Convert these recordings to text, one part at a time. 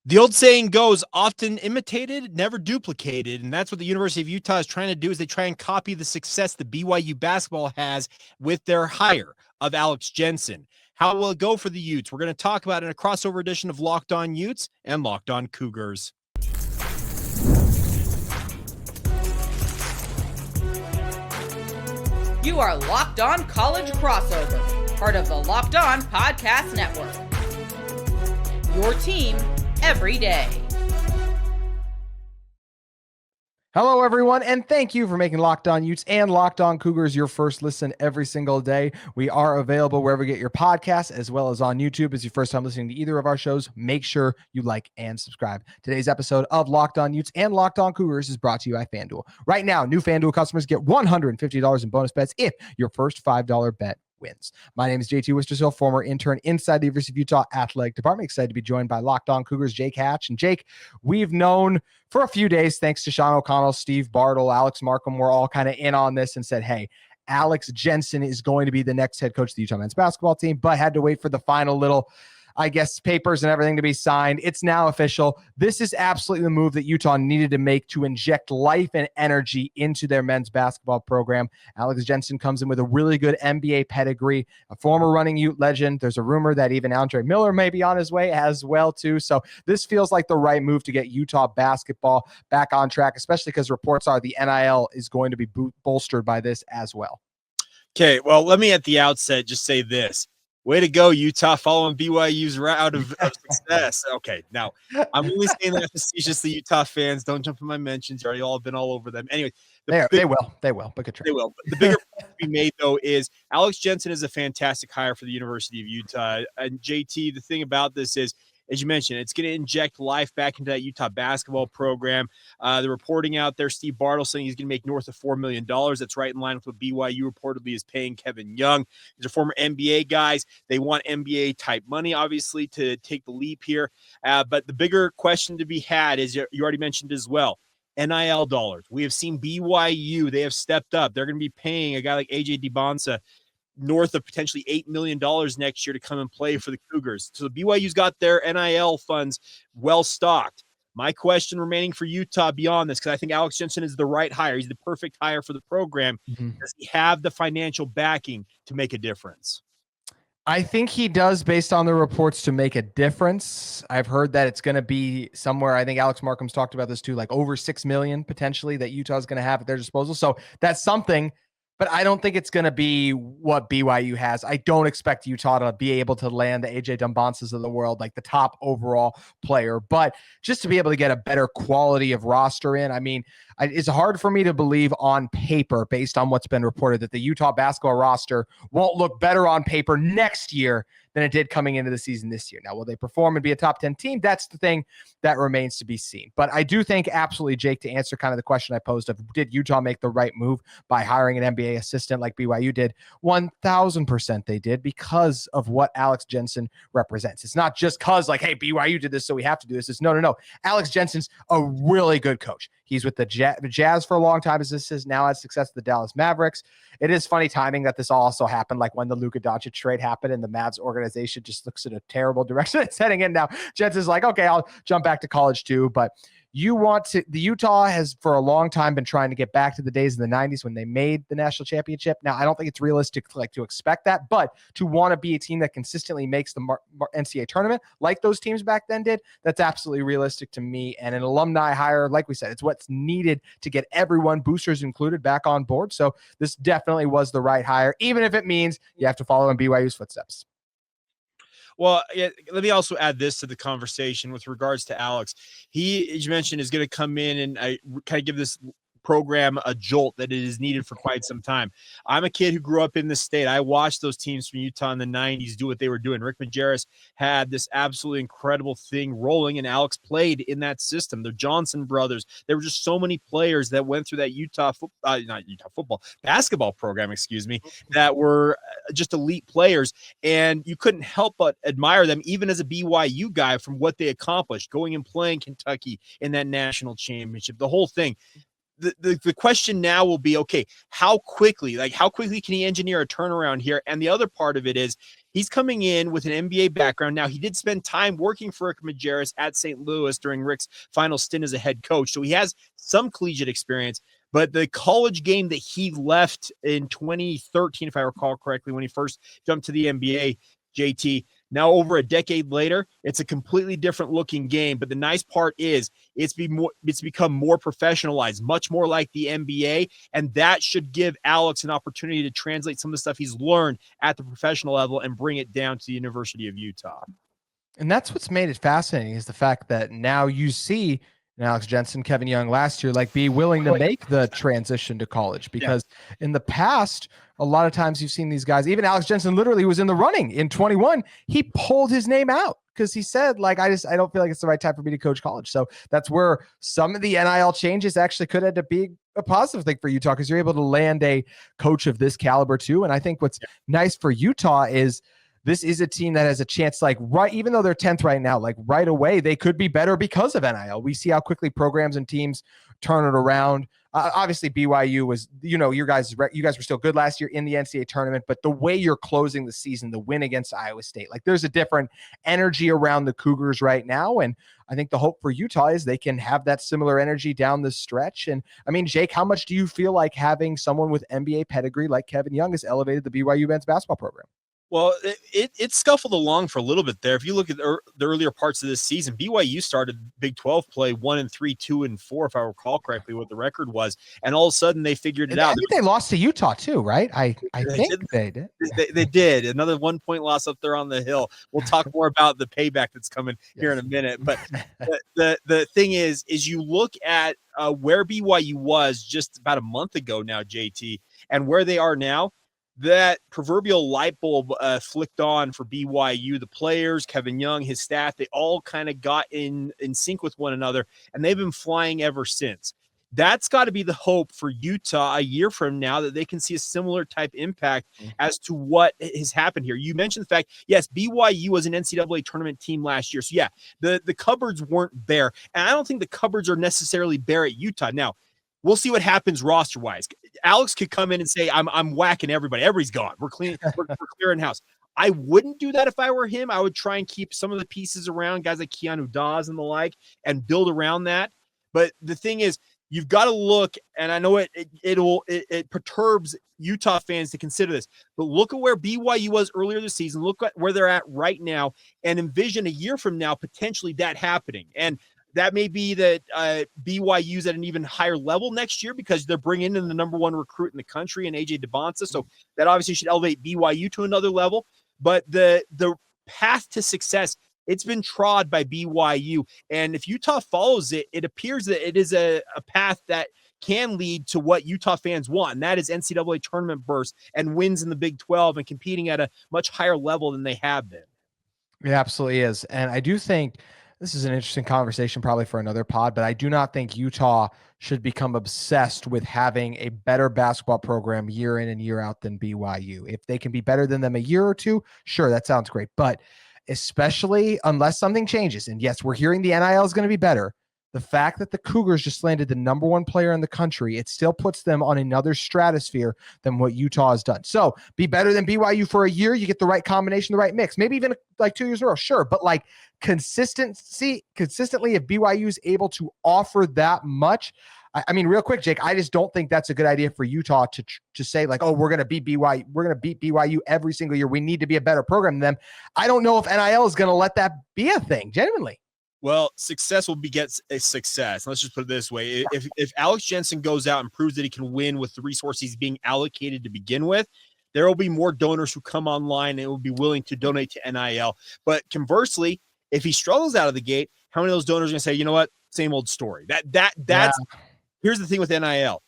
The old saying goes, often imitated, never duplicated. And that's what the University of Utah is trying to do, is they try and copy the success that BYU basketball has with their hire of Alex Jensen. How will it go for the Utes? We're going to talk about it in a crossover edition of Locked On Utes and Locked On Cougars. You are Locked On College Crossover, part of the Locked On Podcast Network. Your team every day. Hello, everyone, and thank you for making Locked On Utes and Locked On Cougars your first listen every single day. We are available wherever you get your podcasts, as well as on YouTube. As your first time listening to either of our shows, make sure you like and subscribe. Today's episode of Locked On Utes and Locked On Cougars is brought to you by FanDuel. Right now, new FanDuel customers get $150 in bonus bets if your first $5 bet wins. My name is JT Wistersill, former intern inside the University of Utah Athletic Department. Excited to be joined by Locked On Cougars Jake Hatch. And Jake, we've known for a few days, thanks to Sean O'Connell, Steve Bartle, Alex Markham, we're all kind of in on this and said, hey, Alex Jensen is going to be the next head coach of the Utah men's basketball team, but had to wait for the final little, I guess, papers and everything to be signed. It's now official. This is absolutely the move that Utah needed to make to inject life and energy into their men's basketball program. Alex Jensen comes in with a really good NBA pedigree, a former running Ute legend. There's a rumor that even Andre Miller may be on his way as well, too. So this feels like the right move to get Utah basketball back on track, especially because reports are the NIL is going to be bolstered by this as well. Okay, well, let me at the outset just say this. Way to go, Utah, following BYU's route of success. Okay, now, I'm only saying that facetiously, Utah fans. Don't jump in my mentions. You already all been all over them. Anyway. They will. But good try. They will. But the bigger point to be made, though, is Alex Jensen is a fantastic hire for the University of Utah. And, JT, the thing about this is, as you mentioned, it's going to inject life back into that Utah basketball program. The reporting out there, Steve Bartle saying he's going to make north of $4 million. That's right in line with what BYU reportedly is paying Kevin Young. These are former NBA guys. They want NBA-type money, obviously, to take the leap here. But the bigger question to be had is, you already mentioned as well, NIL dollars. We have seen BYU. They have stepped up. They're going to be paying a guy like AJ DiBonsa north of potentially $8 million next year to come and play for the Cougars. So BYU's got their NIL funds well stocked. My question remaining for Utah beyond this, because I think Alex Jensen is the right hire. He's the perfect hire for the program. Mm-hmm. Does he have the financial backing to make a difference? I think he does, based on the reports, to make a difference. I've heard that it's going to be somewhere, I think Alex Markham's talked about this too, like over $6 million potentially that Utah's going to have at their disposal. So that's something. But I don't think it's going to be what BYU has. I don't expect Utah to be able to land the AJ DiBonsas of the world, like the top overall player. But just to be able to get a better quality of roster in, I mean, it's hard for me to believe on paper, based on what's been reported, that the Utah basketball roster won't look better on paper next year than it did coming into the season this year. Now, will they perform and be a top 10 team? That's the thing that remains to be seen. But I do think absolutely, Jake, to answer kind of the question I posed of did Utah make the right move by hiring an NBA assistant like BYU did? 1,000% they did, because of what Alex Jensen represents. It's not just because like, hey, BYU did this, so we have to do this. It's no. Alex Jensen's a really good coach. He's with the Jazz for a long time. This has now had success with the Dallas Mavericks. It is funny timing that this also happened like when the Luka Doncic trade happened and the Mavs organization just looks in a terrible direction it's heading in now. Jensen's like, okay, I'll jump back to college too. But the Utah has for a long time been trying to get back to the days in the 90s when they made the national championship. Now, I don't think it's realistic to expect that, but to want to be a team that consistently makes the NCAA tournament like those teams back then did, that's absolutely realistic to me. And an alumni hire, like we said, it's what's needed to get everyone, boosters included, back on board. So this definitely was the right hire, even if it means you have to follow in BYU's footsteps. Well, let me also add this to the conversation with regards to Alex. He, as you mentioned, is going to come in and kind of give this program a jolt that it is needed for quite some time. I'm a kid who grew up in this state. I watched those teams from Utah in the 90s do what they were doing. Rick Majerus had this absolutely incredible thing rolling, and Alex played in that system. The Johnson brothers, there were just so many players that went through that basketball program, that were just elite players, and you couldn't help but admire them, even as a BYU guy, from what they accomplished, going and playing Kentucky in that national championship, the whole thing. the question now will be, okay, how quickly can he engineer a turnaround here? And the other part of it is he's coming in with an NBA background. Now, he did spend time working for Rick Majerus at St. Louis during Rick's final stint as a head coach. So he has some collegiate experience, but the college game that he left in 2013, if I recall correctly, when he first jumped to the NBA, JT, now over a decade later, it's a completely different looking game. But the nice part is it's become more professionalized, much more like the NBA. And that should give Alex an opportunity to translate some of the stuff he's learned at the professional level and bring it down to the University of Utah. And that's what's made it fascinating, is the fact that now you see Alex Jensen, Kevin Young last year, like, be willing to make the transition to college, because in the past, a lot of times you've seen these guys, even Alex Jensen literally was in the running in 21. He pulled his name out because he said, like, I don't feel like it's the right time for me to coach college. So that's where some of the NIL changes actually could end up being a positive thing for Utah, because you're able to land a coach of this caliber too. And I think what's nice for Utah is this is a team that has a chance, like, right, even though they're 10th right now, like, right away, they could be better because of NIL. We see how quickly programs and teams turn it around. Obviously, BYU was, you guys were still good last year in the NCAA tournament, but the way you're closing the season, the win against Iowa State, like, there's a different energy around the Cougars right now. And I think the hope for Utah is they can have that similar energy down the stretch. And I mean, Jake, how much do you feel like having someone with NBA pedigree like Kevin Young has elevated the BYU men's basketball program? Well, it scuffled along for a little bit there. If you look at the earlier parts of this season, BYU started Big 12 play 1-3, 2-4, if I recall correctly, what the record was, and all of a sudden they figured it out. I think they lost to Utah too, right? I think they did. They did. Another 1-point loss up there on the hill. We'll talk more about the payback that's coming here in a minute. But the thing is you look at where BYU was just about a month ago now, JT, and where they are now. That proverbial light bulb flicked on for BYU. The players, Kevin Young, his staff, they all kind of got in sync with one another, and they've been flying ever since. That's got to be the hope for Utah a year from now, that they can see a similar type impact as to what has happened here. You mentioned the fact, yes, BYU was an NCAA tournament team last year. So, yeah, the cupboards weren't bare. And I don't think the cupboards are necessarily bare at Utah. Now, we'll see what happens roster-wise. Alex could come in and say, I'm whacking everybody. Everybody's gone. We're clean. We're clearing house. I wouldn't do that if I were him. I would try and keep some of the pieces around, guys like Keanu Dawes and the like, and build around that. But the thing is, you've got to look, and I know it perturbs Utah fans to consider this, but look at where BYU was earlier this season. Look at where they're at right now, and envision a year from now potentially that happening. And that may be that BYU's at an even higher level next year because they're bringing in the number one recruit in the country and AJ DeBonsa. So that obviously should elevate BYU to another level. But the path to success, it's been trod by BYU. And if Utah follows it, it appears that it is a path that can lead to what Utah fans want, and that is NCAA tournament bursts and wins in the Big 12 and competing at a much higher level than they have been. It absolutely is. And I do think this is an interesting conversation probably for another pod, but I do not think Utah should become obsessed with having a better basketball program year in and year out than BYU. If they can be better than them a year or two, sure, that sounds great. But especially unless something changes, and yes, we're hearing the NIL is going to be better, the fact that the Cougars just landed the number one player in the country, it still puts them on another stratosphere than what Utah has done. So be better than BYU for a year. You get the right combination, the right mix, maybe even like 2 years in a row. Sure. But like consistently, if BYU is able to offer that much, I mean, real quick, Jake, I just don't think that's a good idea for Utah to say like, oh, we're going to beat BYU. We're going to beat BYU every single year. We need to be a better program than them. I don't know if NIL is going to let that be a thing, genuinely. Well, success will beget a success. Let's just put it this way. If Alex Jensen goes out and proves that he can win with the resources he's being allocated to begin with, there will be more donors who come online and will be willing to donate to NIL. But conversely, if he struggles out of the gate, how many of those donors are going to say, you know what, same old story? Here's the thing with NIL.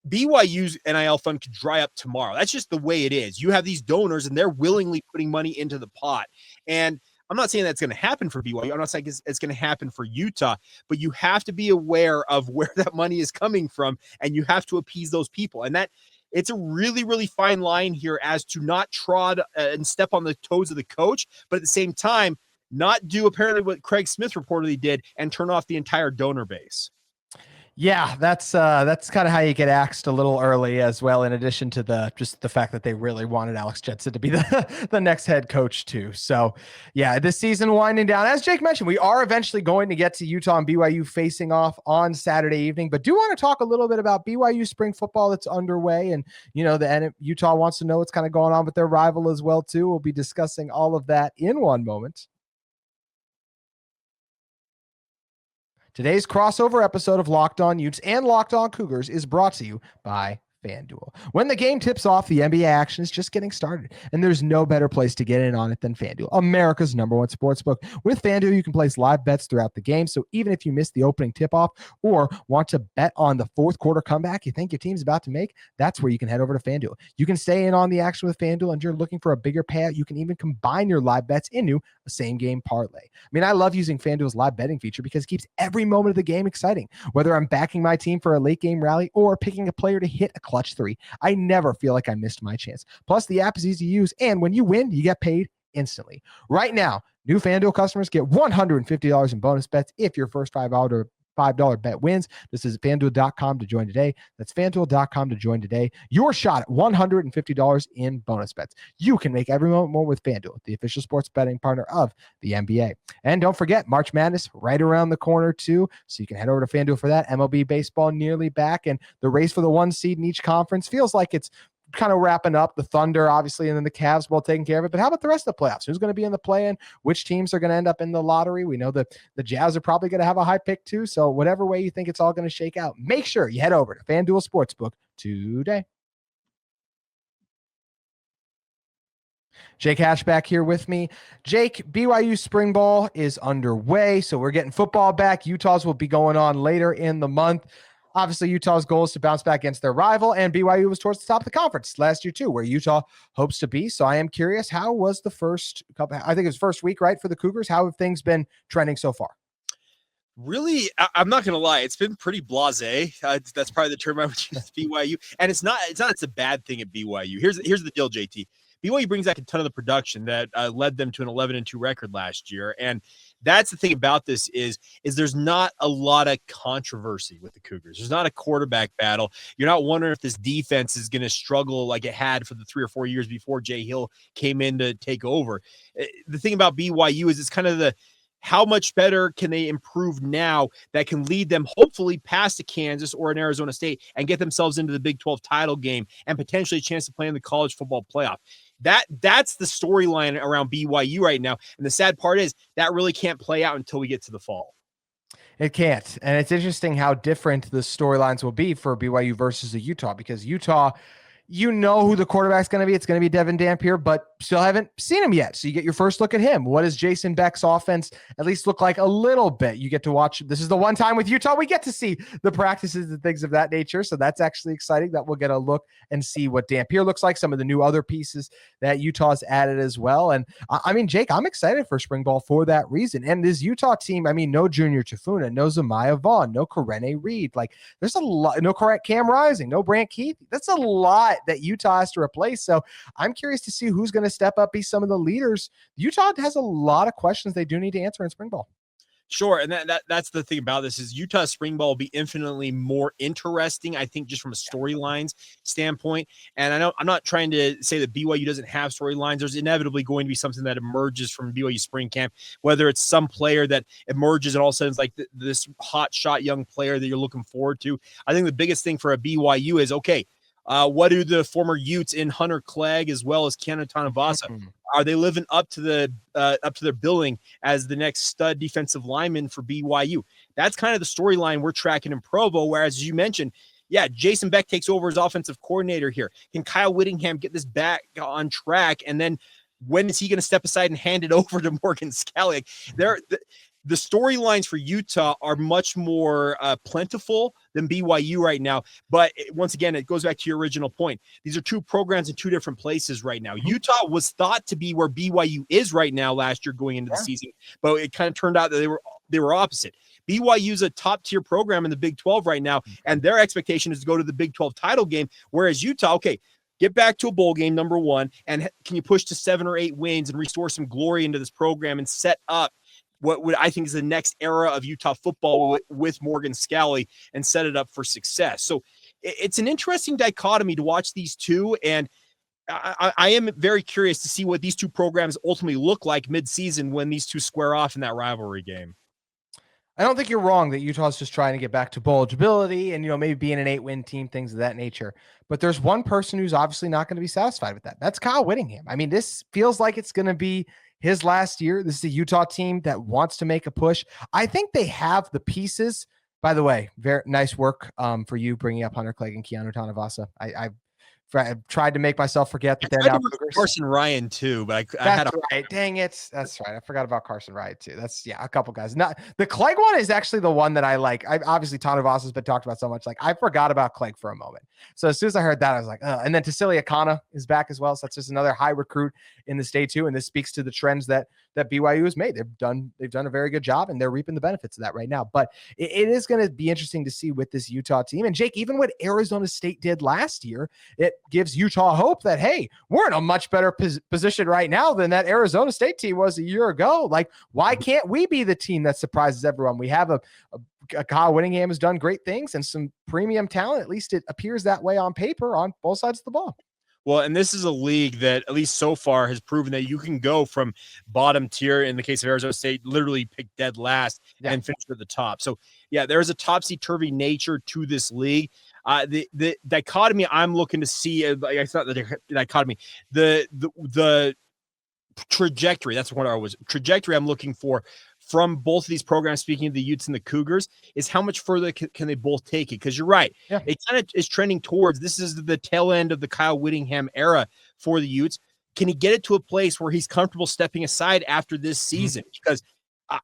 BYU's NIL fund could dry up tomorrow. That's just the way it is. You have these donors and they're willingly putting money into the pot. And I'm not saying that's going to happen for BYU. I'm not saying it's going to happen for Utah, but you have to be aware of where that money is coming from, and you have to appease those people. And that it's a really, really fine line here as to not trod and step on the toes of the coach, but at the same time, not do apparently what Craig Smith reportedly did and turn off the entire donor base. Yeah, that's kind of how you get axed a little early as well, in addition to the fact that they really wanted Alex Jensen to be the next head coach too. So yeah, this season winding down. As Jake mentioned, we are eventually going to get to Utah and BYU facing off on Saturday evening, but do want to talk a little bit about BYU spring football that's underway. And Utah wants to know what's kind of going on with their rival as well too. We'll be discussing all of that in one moment. Today's crossover episode of Locked On Utes and Locked On Cougars is brought to you by FanDuel. When the game tips off, the NBA action is just getting started, and there's no better place to get in on it than FanDuel, America's #1 sportsbook. With FanDuel, you can place live bets throughout the game, so even if you miss the opening tip-off or want to bet on the fourth quarter comeback you think your team's about to make, that's where you can head over to FanDuel. You can stay in on the action with FanDuel, and you're looking for a bigger payout, you can even combine your live bets into a same-game parlay. I mean, I love using FanDuel's live betting feature because it keeps every moment of the game exciting. Whether I'm backing my team for a late-game rally or picking a player to hit a clutch three, I never feel like I missed my chance. Plus, the app is easy to use, and when you win, you get paid instantly. Right now, new FanDuel customers get $150 in bonus bets if your first $5 bet wins. This is FanDuel.com to join today. That's FanDuel.com to join today. Your shot at $150 in bonus bets. You can make every moment more with FanDuel, the official sports betting partner of the NBA. And don't forget, March Madness right around the corner too, so you can head over to FanDuel for that. MLB baseball nearly back, and the race for the 1 seed in each conference feels like it's kind of wrapping up. The Thunder, obviously, and then the Cavs well taking care of it. But how about the rest of the playoffs? Who's going to be in the play-in? Which teams are going to end up in the lottery? We know that the Jazz are probably going to have a high pick too. So whatever way you think it's all going to shake out, make sure you head over to FanDuel Sportsbook today. Jake Hatchback here with me. Jake, BYU spring ball is underway, so we're getting football back. Utah's will be going on later in the month. Obviously, Utah's goal is to bounce back against their rival, and BYU was towards the top of the conference last year too, where Utah hopes to be. So I am curious, how was the first couple? I think it was first week, right, for the Cougars? How have things been trending so far? Really, I'm not going to lie. It's been pretty blasé. That's probably the term I would use. BYU, and it's a bad thing at BYU. Here's the deal, JT. BYU brings back a ton of the production that led them to an 11-2 record last year, and that's the thing about this is there's not a lot of controversy with the Cougars. There's not a quarterback battle. You're not wondering if this defense is going to struggle like it had for the 3 or 4 years before Jay Hill came in to take over. The thing about BYU is it's kind of how much better can they improve now that can lead them hopefully past a Kansas or an Arizona State and get themselves into the Big 12 title game and potentially a chance to play in the college football playoff. That's the storyline around BYU right now. And the sad part is that really can't play out until we get to the fall. It can't. And it's interesting how different the storylines will be for BYU versus the Utah, because Utah, you know who the quarterback's going to be. It's going to be Devin Dampier, but still haven't seen him yet. So you get your first look at him. What does Jason Beck's offense at least look like a little bit? You get to watch. This is the one time with Utah we get to see the practices and things of that nature. So that's actually exciting that we'll get a look and see what Dampier looks like, some of the new other pieces that Utah's added as well. And I mean, Jake, I'm excited for spring ball for that reason. And this Utah team, I mean, no Junior Tafuna, no Zamiah Vaughn, no Karene Reed. Like there's a lot, no correct Cam Rising, no Brant Keith. That's a lot that Utah has to replace. So I'm curious to see who's going to step up, be some of the leaders. Utah has a lot of questions they do need to answer in spring ball. Sure, and that's the thing about this is Utah's spring ball will be infinitely more interesting, I think, just from a storylines standpoint. And I know I'm not trying to say that BYU doesn't have storylines. There's inevitably going to be something that emerges from BYU spring camp, whether it's some player that emerges and all of a sudden it's like this hot shot young player that you're looking forward to. I think the biggest thing for a BYU is, okay, what do the former Utes in Hunter Clegg as well as Keanu Tanavasa? Are they living up to their billing as the next stud defensive lineman for BYU? That's kind of the storyline we're tracking in Provo. Whereas, as you mentioned, yeah, Jason Beck takes over as offensive coordinator here. Can Kyle Whittingham get this back on track? And then when is he going to step aside and hand it over to Morgan Scalley? The storylines for Utah are much more plentiful than BYU right now. But once again, it goes back to your original point. These are two programs in two different places right now. Utah was thought to be where BYU is right now last year going into the season, but it kind of turned out that they were opposite. BYU is a top-tier program in the Big 12 right now, and their expectation is to go to the Big 12 title game, whereas Utah, okay, get back to a bowl game, number one, and can you push to 7 or 8 wins and restore some glory into this program and set up what would I think is the next era of Utah football with Morgan Scalley and set it up for success. So it's an interesting dichotomy to watch these two. And I am very curious to see what these two programs ultimately look like mid-season when these two square off in that rivalry game. I don't think you're wrong that Utah's just trying to get back to bowlability and, maybe being an 8-win team, things of that nature. But there's one person who's obviously not going to be satisfied with that. That's Kyle Whittingham. I mean, this feels like it's going to be his last year. This is a Utah team that wants to make a push. I think they have the pieces. By the way, very nice work for you bringing up Hunter Clegg and Keanu Tanavasa. I've tried to make myself forget that they're now Carson Ryan too, but I had right. Dang it. That's right. I forgot about Carson Ryan too. That's a couple guys. Not the Clegg one is actually the one that I like. I obviously Tanavasa has been talked about so much. Like I forgot about Clegg for a moment. So as soon as I heard that, I was like, and then Tassili Akana is back as well. So that's just another high recruit in the state too. And this speaks to the trends that BYU has made. They've done a very good job and they're reaping the benefits of that right now. But it is going to be interesting to see with this Utah team. And Jake, even what Arizona State did last year, it gives Utah hope that, hey, we're in a much better position right now than that Arizona State team was a year ago. Like, why can't we be the team that surprises everyone? We have a Kyle Whittingham has done great things and some premium talent. At least it appears that way on paper on both sides of the ball. Well, and this is a league that, at least so far, has proven that you can go from bottom tier, in the case of Arizona State, literally pick dead last and finish at the top. So, there's a topsy-turvy nature to this league. The dichotomy I'm looking to see, I thought the dichotomy, the trajectory, that's what I was, trajectory I'm looking for from both of these programs, speaking of the Utes and the Cougars, is how much further can they both take it? Because you're right. Yeah. It kind of is trending towards, this is the tail end of the Kyle Whittingham era for the Utes. Can he get it to a place where he's comfortable stepping aside after this season? Because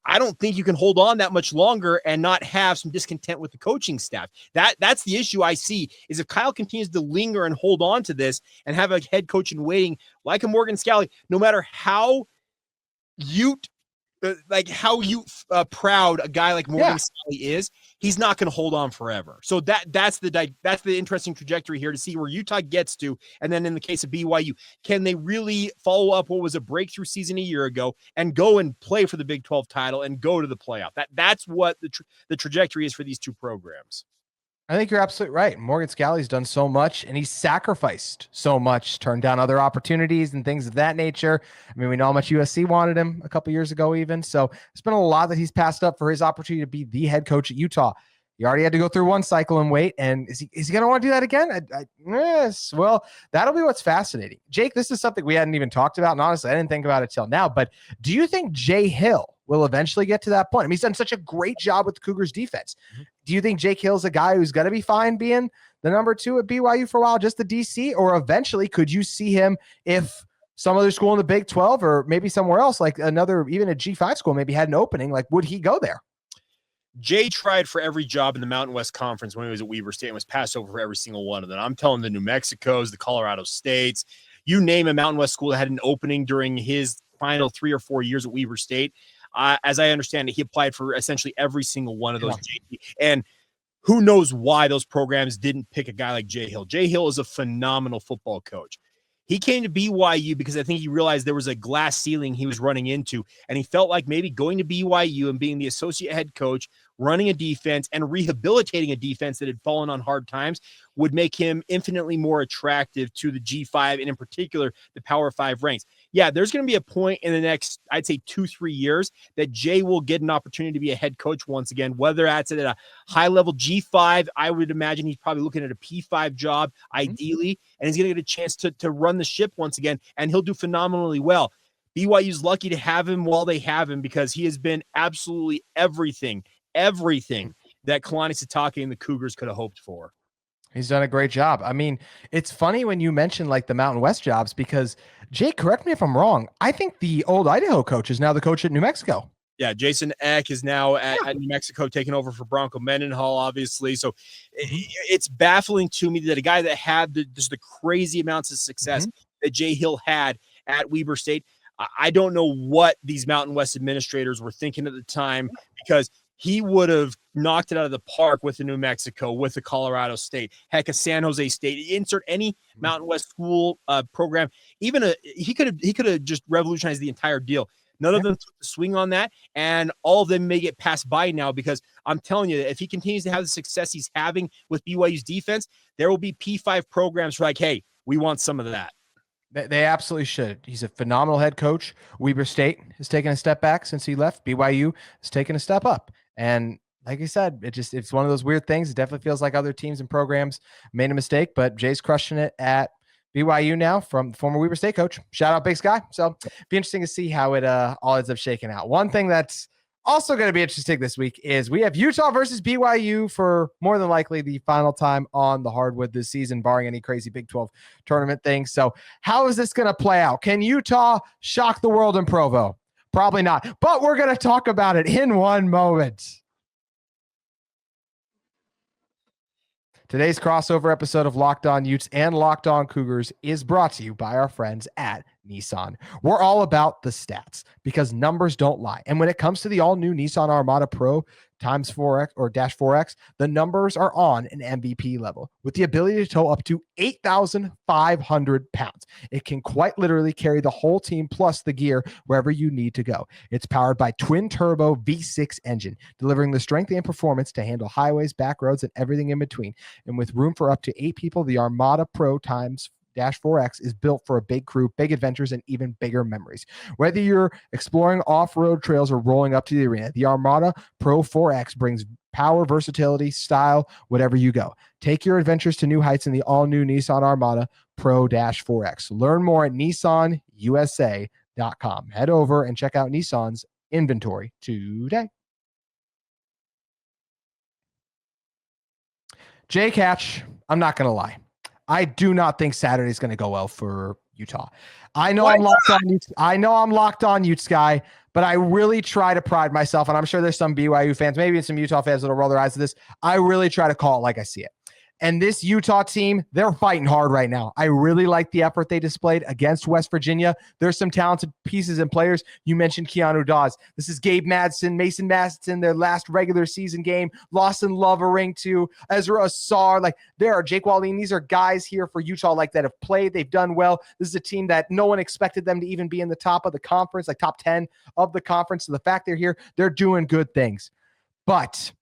I don't think you can hold on that much longer and not have some discontent with the coaching staff. That's the issue I see, is if Kyle continues to linger and hold on to this and have a head coach in waiting like a Morgan Scalley, no matter how proud a guy like Morgan Scalley is, he's not going to hold on forever. So that's the interesting trajectory here to see where Utah gets to. And then in the case of BYU, can they really follow up what was a breakthrough season a year ago and go and play for the Big 12 title and go to the playoff? That's what the trajectory is for these two programs. I think you're absolutely right. Morgan Scalley's done so much and he's sacrificed so much, turned down other opportunities and things of that nature. I mean, we know how much USC wanted him a couple years ago even. So it's been a lot that he's passed up for his opportunity to be the head coach at Utah. He already had to go through one cycle and wait. And is he going to want to do that again? Yes. Well, that'll be what's fascinating. Jake, this is something we hadn't even talked about. And honestly, I didn't think about it till now. But do you think Jay Hill will eventually get to that point? I mean, he's done such a great job with the Cougars defense. Do you think Jake Hill's a guy who's going to be fine being the number 2 at BYU for a while, just the DC? Or eventually could you see him if some other school in the Big 12 or maybe somewhere else, like another, even a G5 school maybe had an opening, like would he go there? Jay tried for every job in the Mountain West Conference when he was at Weber State and was passed over for every single one of them. I'm telling the New Mexicos, the Colorado States, you name a Mountain West school that had an opening during his final 3 or 4 years at Weber State. As I understand it, he applied for essentially every single one of those. Yeah. And who knows why those programs didn't pick a guy like Jay Hill. Jay Hill is a phenomenal football coach. He came to BYU because I think he realized there was a glass ceiling he was running into, and he felt like maybe going to BYU and being the associate head coach, running a defense and rehabilitating a defense that had fallen on hard times would make him infinitely more attractive to the G5 and in particular the Power 5 ranks. Yeah, there's going to be a point in the next, I'd say 2-3 years that Jay will get an opportunity to be a head coach once again, whether that's at a high level G5. I would imagine he's probably looking at a P5 job ideally, and he's going to get a chance to run the ship once again, and he'll do phenomenally well. BYU's lucky to have him while they have him because he has been absolutely everything that Kalani Sitake and the Cougars could have hoped for. He's done a great job. I mean, it's funny when you mention like the Mountain West jobs because, Jake, correct me if I'm wrong, I think the old Idaho coach is now the coach at New Mexico. Yeah, Jason Eck is now at New Mexico taking over for Bronco Mendenhall, obviously. So it's baffling to me that a guy that had just the crazy amounts of success that Jay Hill had at Weber State, I don't know what these Mountain West administrators were thinking at the time, because he would have knocked it out of the park with the New Mexico, with the Colorado State, heck, a San Jose State. Insert any Mountain West school program. Even he could have just revolutionized the entire deal. None of them took the swing on that, and all of them may get passed by now because I'm telling you, if he continues to have the success he's having with BYU's defense, there will be P5 programs like, hey, we want some of that. They absolutely should. He's a phenomenal head coach. Weber State has taken a step back since he left. BYU has taken a step up. And like I said, it's one of those weird things. It definitely feels like other teams and programs made a mistake, but Jay's crushing it at BYU now from former Weber State coach. Shout out Big Sky. So be interesting to see how it all ends up shaking out. One thing that's also going to be interesting this week is we have Utah versus BYU for more than likely the final time on the hardwood this season, barring any crazy Big 12 tournament things. So how is this going to play out? Can Utah shock the world in Provo? Probably not, but we're going to talk about it in one moment. Today's crossover episode of Locked On Utes and Locked On Cougars is brought to you by our friends at Nissan. We're all about the stats because numbers don't lie. And when it comes to the all-new Nissan Armada Pro times 4X or dash 4X, the numbers are on an MVP level with the ability to tow up to 8,500 pounds. It can quite literally carry the whole team plus the gear wherever you need to go. It's powered by twin-turbo V6 engine, delivering the strength and performance to handle highways, back roads, and everything in between. And with room for up to 8 people, the Armada Pro times Dash 4X is built for a big crew, big adventures, and even bigger memories. Whether you're exploring off-road trails or rolling up to the arena, the Armada Pro 4X brings power, versatility, style, whatever you go. Take your adventures to new heights in the all-new Nissan Armada Pro 4X. Learn more at nissanusa.com. Head over and check out Nissan's inventory today. Jay Catch, I'm not going to lie. I do not think Saturday's going to go well for Utah. I know I'm locked on Utes guy, but I really try to pride myself, and I'm sure there's some BYU fans, maybe some Utah fans that'll roll their eyes at this. I really try to call it like I see it. And this Utah team, they're fighting hard right now. I really like the effort they displayed against West Virginia. There's some talented pieces and players. You mentioned Keanu Dawes. This is Gabe Madsen, Mason Maston, their last regular season game. Lawson Lovering to Ezra Asar. Like, there are Jake Wallin. These are guys here for Utah like that have played. They've done well. This is a team that no one expected them to even be in the top of the conference, like top 10 of the conference. So the fact they're here, they're doing good things. But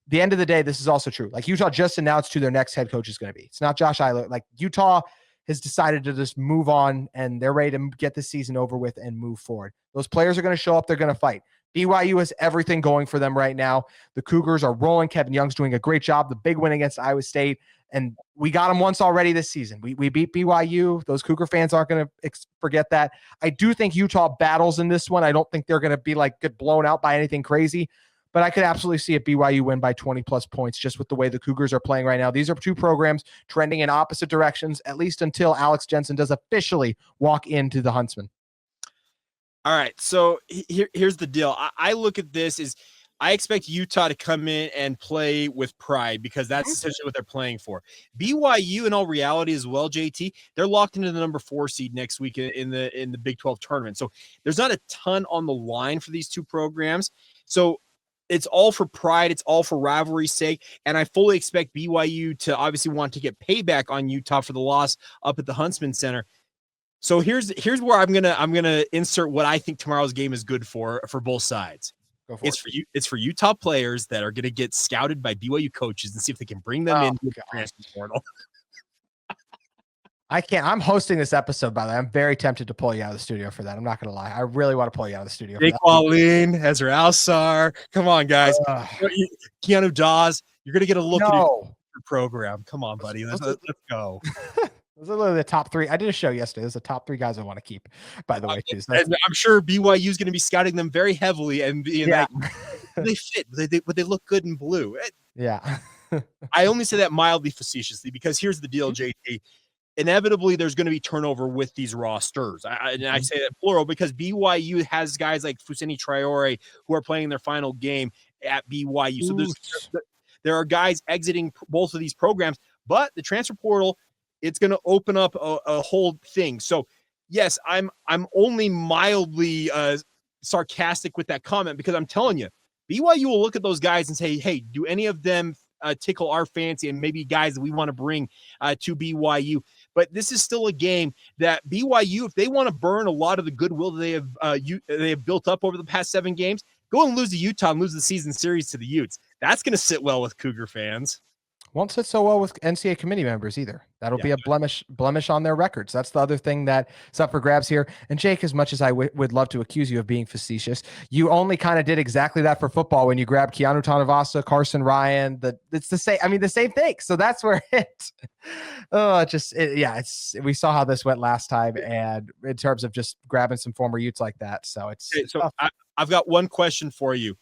the end of the day, this is also true. Like, Utah just announced who their next head coach is going to be. It's not Josh Eilert. Like, Utah has decided to just move on, and they're ready to get the season over with and move forward. Those players are going to show up. They're going to fight. BYU has everything going for them right now. The Cougars are rolling. Kevin Young's doing a great job. The big win against Iowa State, and we got them once already this season. We beat BYU. Those Cougar fans aren't going to forget that. I do think Utah battles in this one. I don't think they're going to be get blown out by anything crazy. But I could absolutely see a BYU win by 20-plus points just with the way the Cougars are playing right now. These are two programs trending in opposite directions, at least until Alex Jensen does officially walk into the Huntsman. All right, so here's the deal. I look at this as I expect Utah to come in and play with pride because that's essentially what they're playing for. BYU, in all reality as well, JT, they're locked into the number 4 seed next week in the Big 12 tournament. So there's not a ton on the line for these two programs. So it's all for pride. It's all for rivalry's sake. And I fully expect BYU to obviously want to get payback on Utah for the loss up at the Huntsman Center. So here's where I'm gonna insert what I think tomorrow's game is good for both sides. It's for Utah players that are gonna get scouted by BYU coaches and see if they can bring them in the transfer portal. I can't. I'm hosting this episode, by the way. I'm very tempted to pull you out of the studio for that. I'm not going to lie. I really want to pull you out of the studio. Jake Wallin, Ezra Alsar. Come on, guys. Keanu Dawes. You're going to get a look at your program. Come on, buddy. Let's go. Those are literally the top 3. I did a show yesterday. Those are the top 3 guys I want to keep, by the way. Too. So and I'm sure BYU is going to be scouting them very heavily and being like, they fit, but they look good in blue. Yeah. I only say that mildly facetiously because here's the deal, JT. Inevitably, there's going to be turnover with these rosters. I say that plural because BYU has guys like Fousseyni Traore who are playing their final game at BYU. So there are guys exiting both of these programs, but the transfer portal, it's going to open up a whole thing. So, yes, I'm only mildly sarcastic with that comment because I'm telling you, BYU will look at those guys and say, hey, do any of them tickle our fancy and maybe guys that we want to bring to BYU. but this is still a game that BYU, if they want to burn a lot of the goodwill that they have built up over the past 7 games, go and lose to Utah and lose the season series to the Utes. That's going to sit well with Cougar fans. Won't sit so well with NCAA committee members either. That'll be a blemish on their records. That's the other thing that's up for grabs here. And Jake, as much as I would love to accuse you of being facetious, you only kind of did exactly that for football when you grabbed Keanu Tanavasa, Carson Ryan. It's the same. I mean, the same thing. So that's where we saw how this went last time, and in terms of just grabbing some former Utes like that. So I've got one question for you.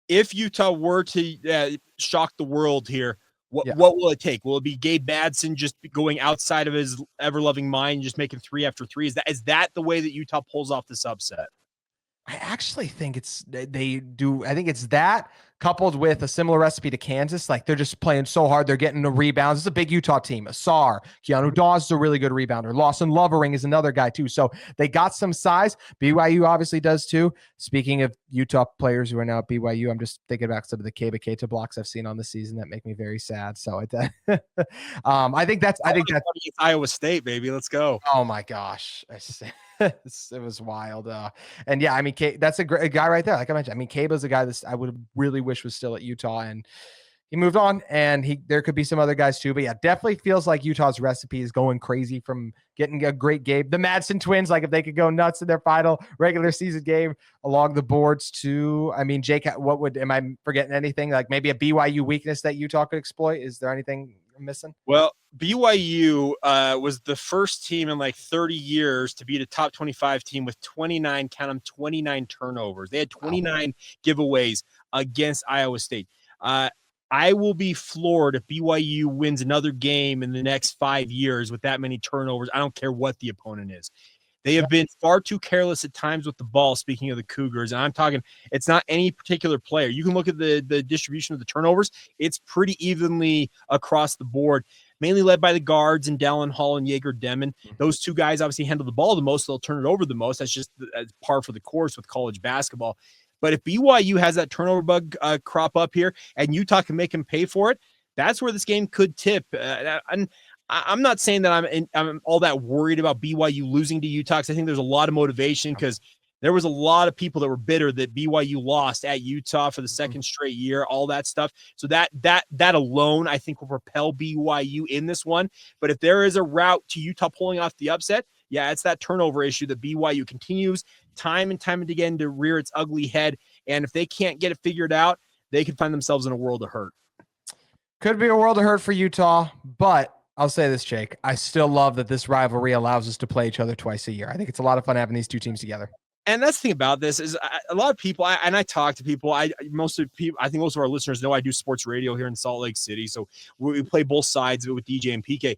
If Utah were to shock the world here, what will it take? Will it be Gabe Madsen just going outside of his ever-loving mind and just making 3 after 3? Is that the way that Utah pulls off this upset? I actually think they do. I think it's that coupled with a similar recipe to Kansas. Like, they're just playing so hard. They're getting the rebounds. It's a big Utah team. Asar, Keanu Dawes is a really good rebounder. Lawson Lovering is another guy too. So they got some size. BYU obviously does too. Speaking of Utah players who are now at BYU, I'm just thinking back to the Keita blocks I've seen on the season that make me very sad. So I think that's Iowa State, baby. Let's go. Oh my gosh. It was wild. And yeah, I mean, that's a great guy right there. Like I mentioned, I mean, Caba's a guy that I would really wish was still at Utah, and he moved on, and there could be some other guys too. But yeah, definitely feels like Utah's recipe is going crazy from getting a great game. The Madsen twins, like if they could go nuts in their final regular season game along the boards too. I mean, Jake, am I forgetting anything? Like maybe a BYU weakness that Utah could exploit? Is there anything missing? Well, BYU was the first team in like 30 years to beat a top 25 team with 29 turnovers. They had 29 giveaways against Iowa State. I will be floored if BYU wins another game in the next 5 years with that many turnovers. I don't care what the opponent is. They have been far too careless at times with the ball, speaking of the Cougars. And I'm talking, it's not any particular player. You can look at the distribution of the turnovers. It's pretty evenly across the board, mainly led by the guards and Dallin Hall and Jaeger Demon. Those two guys obviously handle the ball the most. They'll turn it over the most. That's just par for the course with college basketball. But if BYU has that turnover bug crop up here and Utah can make him pay for it, that's where this game could tip. And I'm not saying that I'm all that worried about BYU losing to Utah, because I think there's a lot of motivation, because there was a lot of people that were bitter that BYU lost at Utah for the second straight year, all that stuff. So that alone, I think, will propel BYU in this one. But if there is a route to Utah pulling off the upset, yeah, it's that turnover issue that BYU continues time and time and again to rear its ugly head. And if they can't get it figured out, they could find themselves in a world of hurt. Could be a world of hurt for Utah, but I'll say this, Jake. I still love that this rivalry allows us to play each other twice a year. I think it's a lot of fun having these two teams together. And that's the thing about this is a lot of people, and I talk to people, I think most of our listeners know I do sports radio here in Salt Lake City. So we play both sides of it with DJ and PK.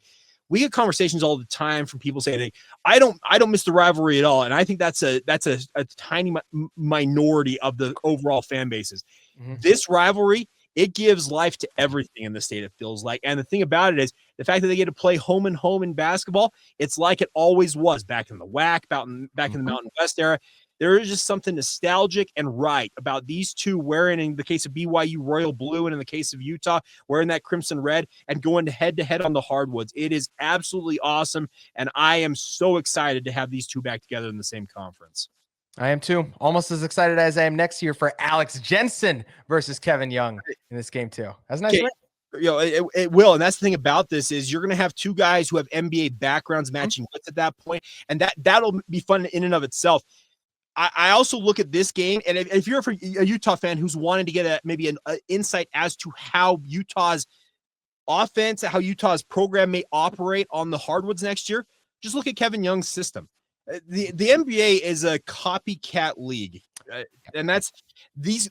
We get conversations all the time from people saying, I don't miss the rivalry at all. And I think that's a tiny minority of the overall fan bases. Mm-hmm. This rivalry, it gives life to everything in the state, it feels like. And the thing about it is the fact that they get to play home and home in basketball, it's like it always was back in the WAC, back in the Mountain West era. There is just something nostalgic and right about these two wearing, in the case of BYU, royal blue, and in the case of Utah, wearing that crimson red and going head-to-head on the hardwoods. It is absolutely awesome, and I am so excited to have these two back together in the same conference. I am too. Almost as excited as I am next year for Alex Jensen versus Kevin Young in this game too. That's nice. It will. And that's the thing about this is you're going to have two guys who have NBA backgrounds matching wits at that point. And that'll be fun in and of itself. I also look at this game, and if you're a Utah fan who's wanting to get maybe an insight as to how Utah's offense, how Utah's program may operate on the hardwoods next year, just look at Kevin Young's system. The NBA is a copycat league, and that's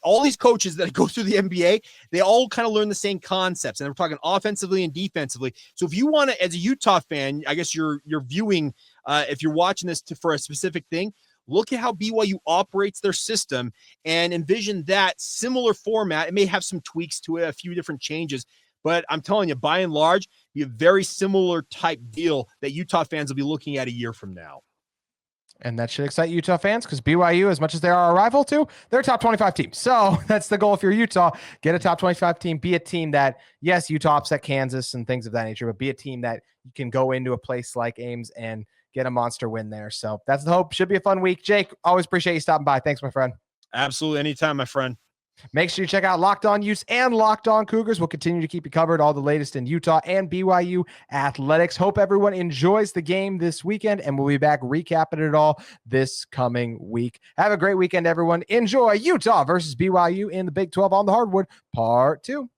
all these coaches that go through the NBA, they all kind of learn the same concepts, and we're talking offensively and defensively. So if you want to, as a Utah fan, I guess you're viewing, if you're watching this for a specific thing, look at how BYU operates their system and envision that similar format. It may have some tweaks to it, a few different changes, but I'm telling you, by and large, be a very similar type deal that Utah fans will be looking at a year from now. And that should excite Utah fans because BYU, as much as they are a rival too, they're a top 25 team. So that's the goal if you're Utah. Get a top 25 team. Be a team that, yes, Utah upset Kansas and things of that nature, but be a team that you can go into a place like Ames and get a monster win there. So that's the hope. Should be a fun week. Jake, always appreciate you stopping by. Thanks, my friend. Absolutely. Anytime, my friend. Make sure you check out Locked On Utes and Locked On Cougars. We'll continue to keep you covered, all the latest in Utah and BYU athletics. Hope everyone enjoys the game this weekend, and we'll be back recapping it all this coming week. Have a great weekend, everyone. Enjoy Utah versus BYU in the Big 12 on the hardwood, part 2.